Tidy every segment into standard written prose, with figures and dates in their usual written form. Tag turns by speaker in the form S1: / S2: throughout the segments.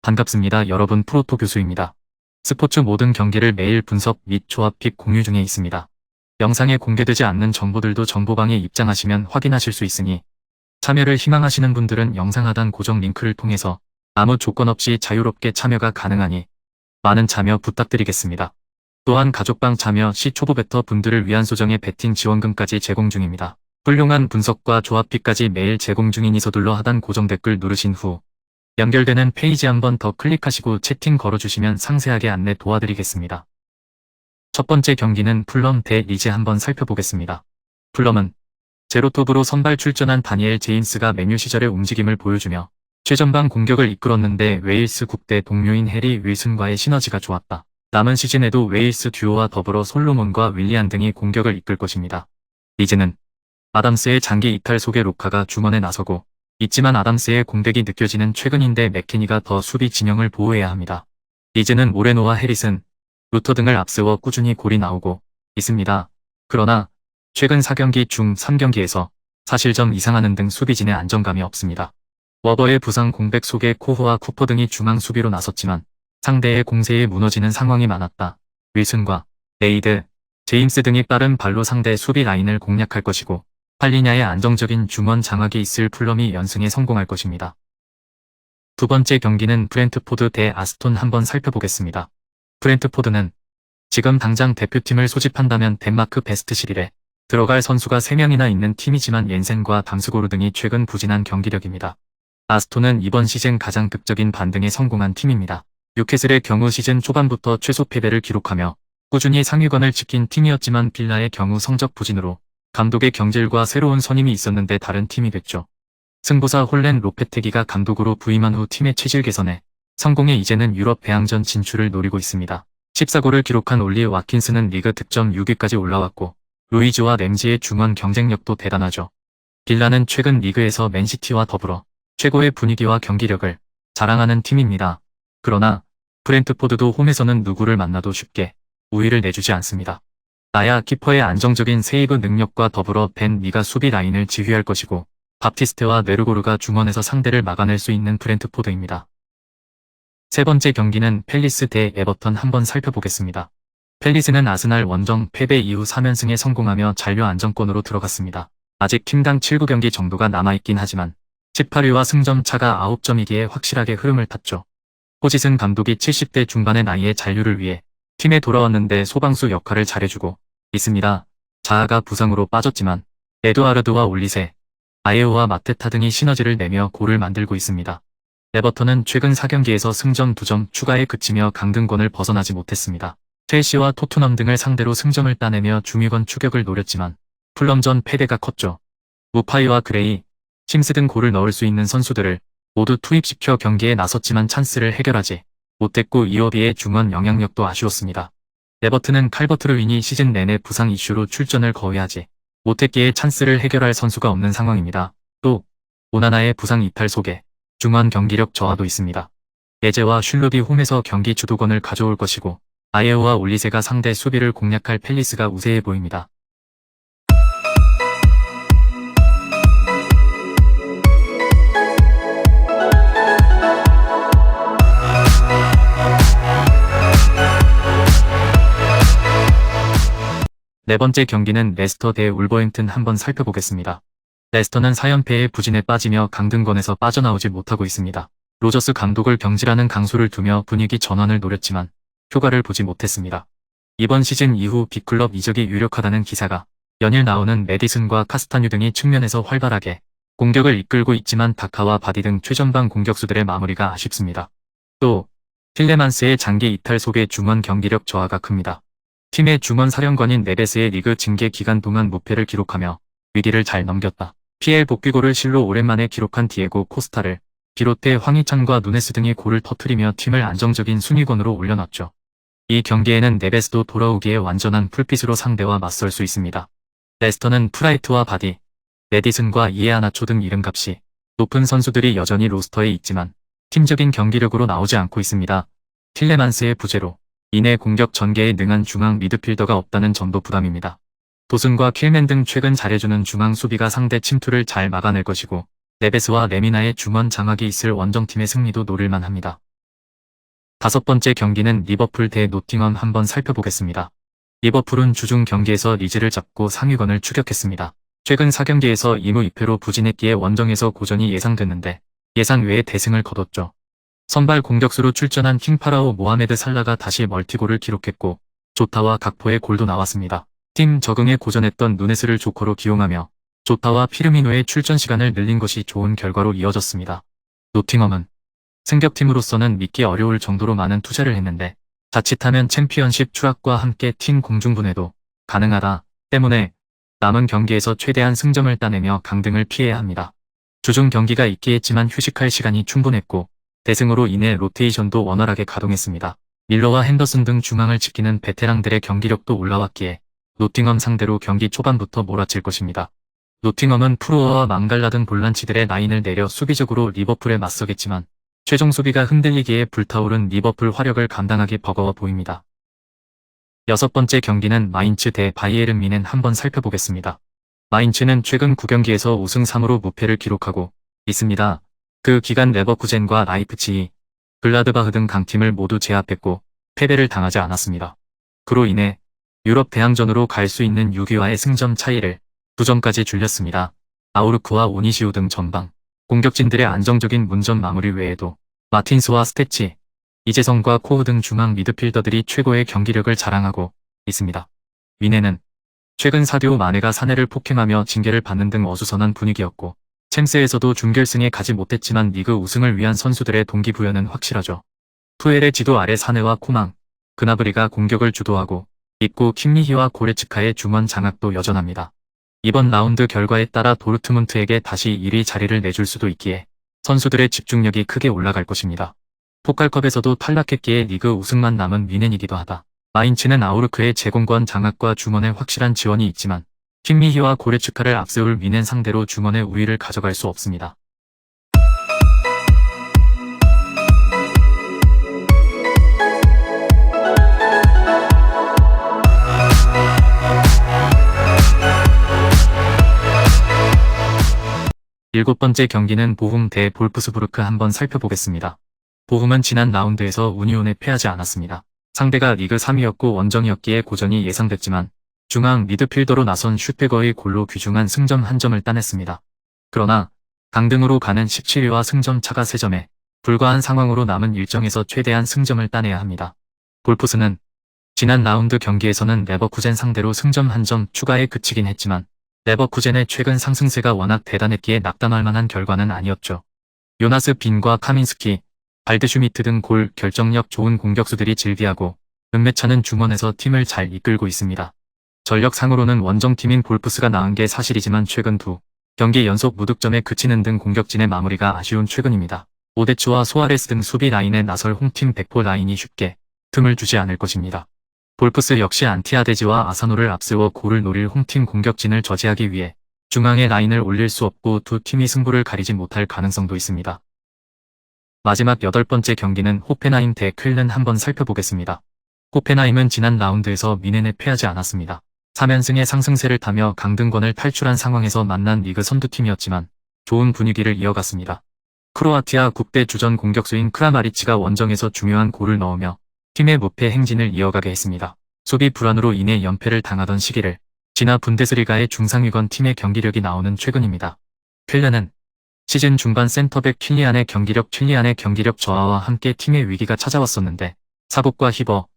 S1: 반갑습니다. 여러분, 프로토 교수입니다. 스포츠 모든 경기를 매일 분석 및 조합픽 공유 중에 있습니다. 영상에 공개되지 않는 정보들도 정보방에 입장하시면 확인하실 수 있으니 참여를 희망하시는 분들은 영상 하단 고정 링크를 통해서 아무 조건 없이 자유롭게 참여가 가능하니 많은 참여 부탁드리겠습니다. 또한 가족방 참여 시 초보 베터 분들을 위한 소정의 베팅 지원금까지 제공 중입니다. 훌륭한 분석과 조합픽까지 매일 제공 중이니 서둘러 하단 고정 댓글 누르신 후 연결되는 페이지 한번 더 클릭하시고 채팅 걸어주시면 상세하게 안내 도와드리겠습니다. 첫 번째 경기는 풀럼 대 리즈 한번 살펴보겠습니다. 풀럼은 제로톱으로 선발 출전한 다니엘 제임스가 맨유 시절의 움직임을 보여주며 최전방 공격을 이끌었는데 웨일스 국대 동료인 해리 윌슨과의 시너지가 좋았다. 남은 시즌에도 웨일스 듀오와 더불어 솔로몬과 윌리안 등이 공격을 이끌 것입니다. 리즈는 아담스의 장기 이탈 속에 로카가 중원에 나서고 있지만 아담스의 공백이 느껴지는 최근인데 맥케니가 더 수비 진영을 보호해야 합니다. 리즈는 모레노와 해리슨, 루터 등을 앞세워 꾸준히 골이 나오고 있습니다. 그러나 최근 4경기 중 3경기에서 사실점 이상하는 등 수비진의 안정감이 없습니다. 워버의 부상 공백 속에 코호와 쿠퍼 등이 중앙 수비로 나섰지만 상대의 공세에 무너지는 상황이 많았다. 윌슨과 레이드, 제임스 등이 빠른 발로 상대 수비 라인을 공략할 것이고 팔리냐의 안정적인 중원 장악이 있을 풀럼이 연승에 성공할 것입니다. 두 번째 경기는 브렌트포드 대 아스톤 한번 살펴보겠습니다. 브렌트포드는 지금 당장 대표팀을 소집한다면 덴마크 베스트 11에 들어갈 선수가 3명이나 있는 팀이지만 옌센과 담스고르 등이 최근 부진한 경기력입니다. 아스톤은 이번 시즌 가장 극적인 반등에 성공한 팀입니다. 뉴캐슬의 경우 시즌 초반부터 최소 패배를 기록하며 꾸준히 상위권을 지킨 팀이었지만 빌라의 경우 성적 부진으로 감독의 경질과 새로운 선임이 있었는데 다른 팀이 됐죠. 승부사 홀렌 로페테기가 감독으로 부임한 후 팀의 체질 개선에 성공해 이제는 유럽 배항전 진출을 노리고 있습니다. 14골을 기록한 올리 와킨스는 리그 득점 6위까지 올라왔고 루이즈와 램지의 중원 경쟁력도 대단하죠. 빌라는 최근 리그에서 맨시티와 더불어 최고의 분위기와 경기력을 자랑하는 팀입니다. 그러나 브렌트포드도 홈에서는 누구를 만나도 쉽게 우위를 내주지 않습니다. 나야 키퍼의 안정적인 세이브 능력과 더불어 벤 미가 수비 라인을 지휘할 것이고 밥티스테와 네르고르가 중원에서 상대를 막아낼 수 있는 브렌트포드입니다. 세 번째 경기는 팰리스 대 에버턴 한번 살펴보겠습니다. 팰리스는 아스날 원정 패배 이후 3연승에 성공하며 잔류 안정권으로 들어갔습니다. 아직 팀당 7-9경기 정도가 남아있긴 하지만 18위와 승점 차가 9점이기에 확실하게 흐름을 탔죠. 호지슨 감독이 70대 중반의 나이에 잔류를 위해 팀에 돌아왔는데 소방수 역할을 잘해주고 있습니다. 자아가 부상으로 빠졌지만 에드와르드와 올리세, 아예오와 마테타 등이 시너지를 내며 골을 만들고 있습니다. 에버턴은 최근 4경기에서 승점 2점 추가에 그치며 강등권을 벗어나지 못했습니다. 첼시와 토트넘 등을 상대로 승점을 따내며 중위권 추격을 노렸지만 풀럼전 패배가 컸죠. 무파이와 그레이, 심스 등 골을 넣을 수 있는 선수들을 모두 투입시켜 경기에 나섰지만 찬스를 해결하지 못했고 이어비의 중원 영향력도 아쉬웠습니다. 에버튼은 칼버트 루인이 시즌 내내 부상 이슈로 출전을 거의 하지 못했기에 찬스를 해결할 선수가 없는 상황입니다. 또 오나나의 부상 이탈 속에 중원 경기력 저하도 있습니다. 예제와 슐루비 홈에서 경기 주도권을 가져올 것이고 아예오와 올리세가 상대 수비를 공략할 팰리스가 우세해 보입니다. 네 번째 경기는 레스터 대 울버햄튼 한번 살펴보겠습니다. 레스터는 4연패의 부진에 빠지며 강등권에서 빠져나오지 못하고 있습니다. 로저스 감독을 경질하는 강수를 두며 분위기 전환을 노렸지만 효과를 보지 못했습니다. 이번 시즌 이후 빅클럽 이적이 유력하다는 기사가 연일 나오는 메디슨과 카스타뉴 등이 측면에서 활발하게 공격을 이끌고 있지만 다카와 바디 등 최전방 공격수들의 마무리가 아쉽습니다. 또 틸레만스의 장기 이탈 속에 중원 경기력 저하가 큽니다. 팀의 중원 사령관인 네베스의 리그 징계 기간 동안 무패를 기록하며 위기를 잘 넘겼다. PL 복귀골을 실로 오랜만에 기록한 디에고 코스타를 비롯해 황희찬과 누네스 등이 골을 터뜨리며 팀을 안정적인 순위권으로 올려놨죠. 이 경기에는 네베스도 돌아오기에 완전한 풀핏으로 상대와 맞설 수 있습니다. 레스터는 프라이트와 바디, 메디슨과 이에아나초 등 이름값이 높은 선수들이 여전히 로스터에 있지만 팀적인 경기력으로 나오지 않고 있습니다. 틸레만스의 부재로 이내 공격 전개에 능한 중앙 미드필더가 없다는 점도 부담입니다. 도슨과 킬맨 등 최근 잘해주는 중앙 수비가 상대 침투를 잘 막아낼 것이고 네베스와 레미나의 중원 장악이 있을 원정팀의 승리도 노릴만 합니다. 다섯 번째 경기는 리버풀 대 노팅엄 한번 살펴보겠습니다. 리버풀은 주중 경기에서 리즈를 잡고 상위권을 추격했습니다. 최근 4경기에서 2무 2패로 부진했기에 원정에서 고전이 예상됐는데 예상 외의 대승을 거뒀죠. 선발 공격수로 출전한 킹파라오 모하메드 살라가 다시 멀티골을 기록했고 조타와 각포의 골도 나왔습니다. 팀 적응에 고전했던 누네스를 조커로 기용하며 조타와 피르미노의 출전 시간을 늘린 것이 좋은 결과로 이어졌습니다. 노팅엄은 승격팀으로서는 믿기 어려울 정도로 많은 투자를 했는데 자칫하면 챔피언십 추락과 함께 팀 공중분해도 가능하다 때문에 남은 경기에서 최대한 승점을 따내며 강등을 피해야 합니다. 주중 경기가 있긴 했지만 휴식할 시간이 충분했고 대승으로 인해 로테이션도 원활하게 가동했습니다. 밀러와 핸더슨 등 중앙을 지키는 베테랑들의 경기력도 올라왔기에 노팅엄 상대로 경기 초반부터 몰아칠 것입니다. 노팅엄은 프루어와 망갈라 등 볼란치들의 라인을 내려 수비적으로 리버풀에 맞서겠지만 최종 수비가 흔들리기에 불타오른 리버풀 화력을 감당하기 버거워 보입니다. 여섯 번째 경기는 마인츠 대 바이에른 뮌헨 한번 살펴보겠습니다. 마인츠는 최근 9경기에서 우승 3으로 무패를 기록하고 있습니다. 그 기간 레버쿠젠과 라이프치히, 글라드바흐 등 강팀을 모두 제압했고 패배를 당하지 않았습니다. 그로 인해 유럽 대항전으로 갈 수 있는 6위와의 승점 차이를 2점까지 줄였습니다. 아우르크와 오니시우 등 전방 공격진들의 안정적인 문전 마무리 외에도 마틴스와 스테치, 이재성과 코흐 등 중앙 미드필더들이 최고의 경기력을 자랑하고 있습니다. 뮌헨은 최근 사디오 마네가 사내를 폭행하며 징계를 받는 등 어수선한 분위기였고 챔스에서도 준결승에 가지 못했지만 리그 우승을 위한 선수들의 동기부여는 확실하죠. 푸엘의 지도 아래 사내와 코망, 그나브리가 공격을 주도하고 있고 킴미히와 고레츠카의 중원 장악도 여전합니다. 이번 라운드 결과에 따라 도르트문트에게 다시 1위 자리를 내줄 수도 있기에 선수들의 집중력이 크게 올라갈 것입니다. 포칼컵에서도 탈락했기에 리그 우승만 남은 뮌헨이기도 하다. 마인츠는 아우르크의 제공권 장악과 중원의 확실한 지원이 있지만 킴미히와 고레츠카를 앞세울 뮌헨 상대로 중원의 우위를 가져갈 수 없습니다. 일곱 번째 경기는 보훔 대 볼프스부르크 한번 살펴보겠습니다. 보훔은 지난 라운드에서 우니온에 패하지 않았습니다. 상대가 리그 3위였고 원정이었기에 고전이 예상됐지만 중앙 미드필더로 나선 슈페거의 골로 귀중한 승점 1점을 따냈습니다. 그러나 강등으로 가는 17위와 승점 차가 3점에 불과한 상황으로 남은 일정에서 최대한 승점을 따내야 합니다. 볼프스는 지난 라운드 경기에서는 레버쿠젠 상대로 승점 1점 추가에 그치긴 했지만 레버쿠젠의 최근 상승세가 워낙 대단했기에 낙담할 만한 결과는 아니었죠. 요나스 빈과 카민스키, 발드슈미트 등 골 결정력 좋은 공격수들이 질비하고 은메차는 중원에서 팀을 잘 이끌고 있습니다. 전력상으로는 원정팀인 볼프스가 나은 게 사실이지만 최근 2경기 연속 무득점에 그치는 등 공격진의 마무리가 아쉬운 최근입니다. 오데츠와 소아레스 등 수비 라인에 나설 홈팀 백포 라인이 쉽게 틈을 주지 않을 것입니다. 볼프스 역시 안티아데지와 아사노를 앞세워 골을 노릴 홈팀 공격진을 저지하기 위해 중앙에 라인을 올릴 수 없고 두 팀이 승부를 가리지 못할 가능성도 있습니다. 마지막 여덟 번째 경기는 호펜하임 대 쾰른 한번 살펴보겠습니다. 호펜하임은 지난 라운드에서 뮌헨에 패하지 않았습니다. 3연승의 상승세를 타며 강등권을 탈출한 상황에서 만난 리그 선두팀이었지만 좋은 분위기를 이어갔습니다. 크로아티아 국대 주전 공격수인 크라마리치가 원정에서 중요한 골을 넣으며 팀의 무패 행진을 이어가게 했습니다. 수비 불안으로 인해 연패를 당하던 시기를 지나 분데스리가의 중상위권 팀의 경기력이 나오는 최근입니다. 쾰른은 시즌 중반 센터백 킬리안의 경기력 저하와 함께 팀의 위기가 찾아왔었는데 사복과 히버,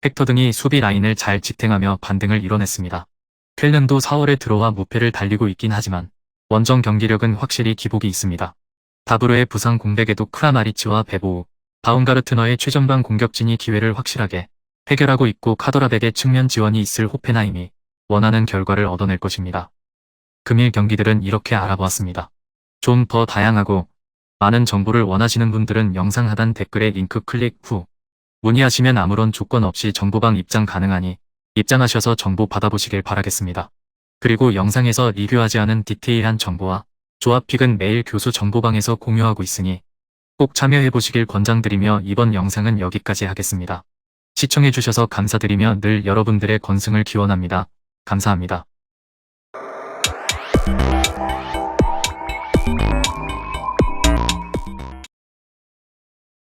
S1: 헥터 등이 수비 라인을 잘 지탱하며 반등을 이뤄냈습니다. 쾰른도 4월에 들어와 무패를 달리고 있긴 하지만 원정 경기력은 확실히 기복이 있습니다. 다브르의 부상 공백에도 크라마리치와 베보우, 바움가르트너의 최전방 공격진이 기회를 확실하게 해결하고 있고 카더라백의 측면 지원이 있을 호펜하임이 원하는 결과를 얻어낼 것입니다. 금일 경기들은 이렇게 알아보았습니다. 좀 더 다양하고 많은 정보를 원하시는 분들은 영상 하단 댓글에 링크 클릭 후 문의하시면 아무런 조건 없이 정보방 입장 가능하니 입장하셔서 정보 받아보시길 바라겠습니다. 그리고 영상에서 리뷰하지 않은 디테일한 정보와 조합픽은 매일 교수 정보방에서 공유하고 있으니 꼭 참여해보시길 권장드리며 이번 영상은 여기까지 하겠습니다. 시청해주셔서 감사드리며 늘 여러분들의 건승을 기원합니다. 감사합니다.